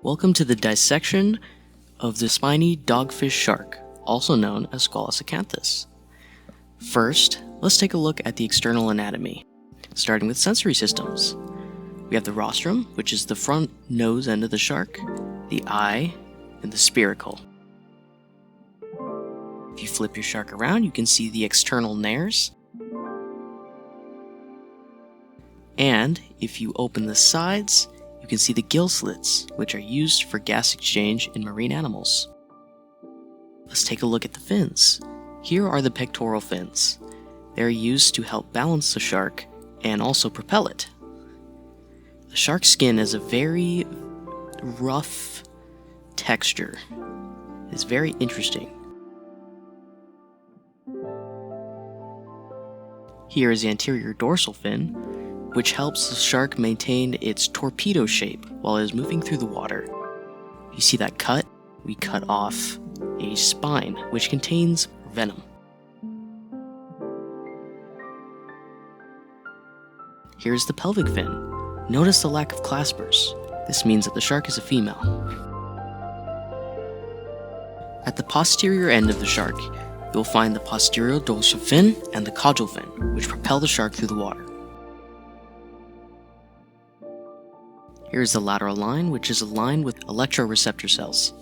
Welcome to the dissection of the spiny dogfish shark, also known as Squalus acanthias. First, let's take a look at the external anatomy, starting with sensory systems. We have the rostrum, which is the front nose end of the shark, the eye, and the spiracle. If you flip your shark around, you can see the external nares. And if you open the sides, you can see the gill slits, which are used for gas exchange in marine animals. Let's take a look at the fins. Here are the pectoral fins. They are used to help balance the shark and also propel it. The shark's skin is a very rough texture. It's very interesting. Here is the anterior dorsal fin, which helps the shark maintain its torpedo shape while it is moving through the water. You see that cut? We cut off a spine, which contains venom. Here's the pelvic fin. Notice the lack of claspers. This means that the shark is a female. At the posterior end of the shark, you'll find the posterior dorsal fin and the caudal fin, which propel the shark through the water. Here's the lateral line, which is aligned with electroreceptor cells.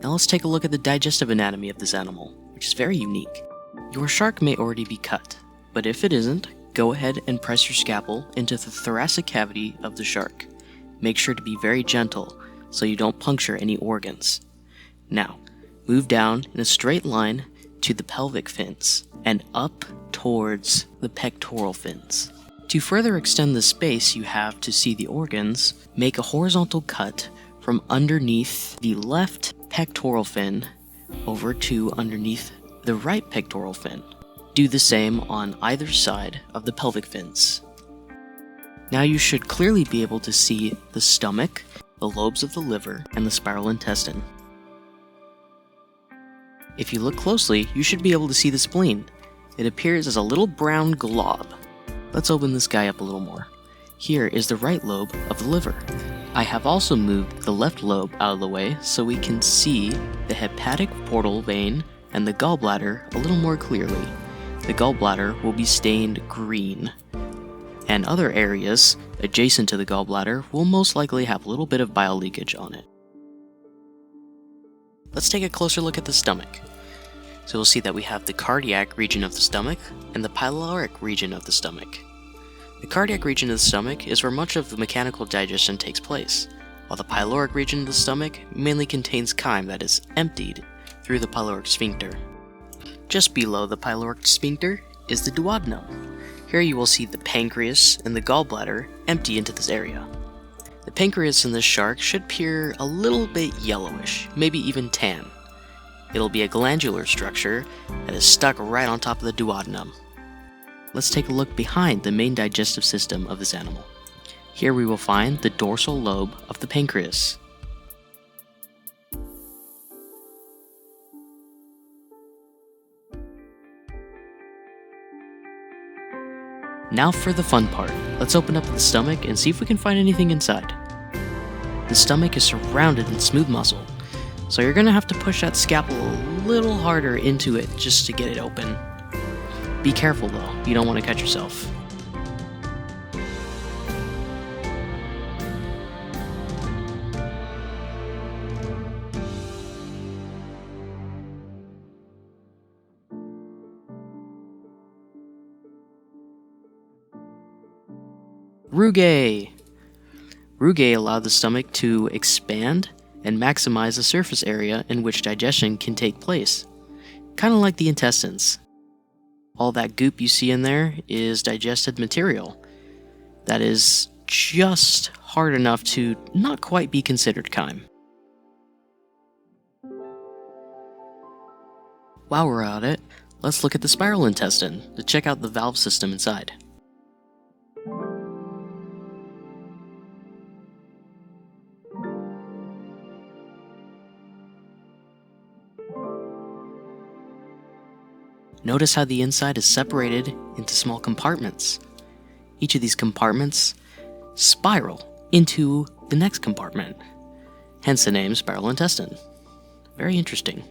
Now let's take a look at the digestive anatomy of this animal, which is very unique. Your shark may already be cut, but if it isn't, go ahead and press your scalpel into the thoracic cavity of the shark. Make sure to be very gentle so you don't puncture any organs. Now, move down in a straight line to the pelvic fins and up towards the pectoral fins. To further extend the space you have to see the organs, make a horizontal cut from underneath the left pectoral fin over to underneath the right pectoral fin. Do the same on either side of the pelvic fins. Now you should clearly be able to see the stomach, the lobes of the liver, and the spiral intestine. If you look closely, you should be able to see the spleen. It appears as a little brown glob. Let's open this guy up a little more. Here is the right lobe of the liver. I have also moved the left lobe out of the way so we can see the hepatic portal vein and the gallbladder a little more clearly. The gallbladder will be stained green, and other areas adjacent to the gallbladder will most likely have a little bit of bile leakage on it. Let's take a closer look at the stomach. So we'll see that we have the cardiac region of the stomach and the pyloric region of the stomach. The cardiac region of the stomach is where much of the mechanical digestion takes place, while the pyloric region of the stomach mainly contains chyme that is emptied through the pyloric sphincter. Just below the pyloric sphincter is the duodenum. Here you will see the pancreas and the gallbladder empty into this area. The pancreas in this shark should appear a little bit yellowish, maybe even tan. It'll be a glandular structure that is stuck right on top of the duodenum. Let's take a look behind the main digestive system of this animal. Here we will find the dorsal lobe of the pancreas. Now for the fun part. Let's open up the stomach and see if we can find anything inside. The stomach is surrounded in smooth muscle, so you're going to have to push that scalpel a little harder into it just to get it open. Be careful though, you don't want to cut yourself. Rugae! Rugae allow the stomach to expand and maximize the surface area in which digestion can take place. Kind of like the intestines. All that goop you see in there is digested material that is just hard enough to not quite be considered chyme. While we're at it, let's look at the spiral intestine to check out the valve system inside. Notice how the inside is separated into small compartments. Each of these compartments spiral into the next compartment, hence the name spiral intestine. Very interesting.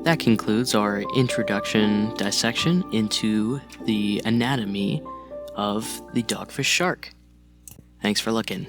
That concludes our introduction dissection into the anatomy of the dogfish shark. Thanks for looking.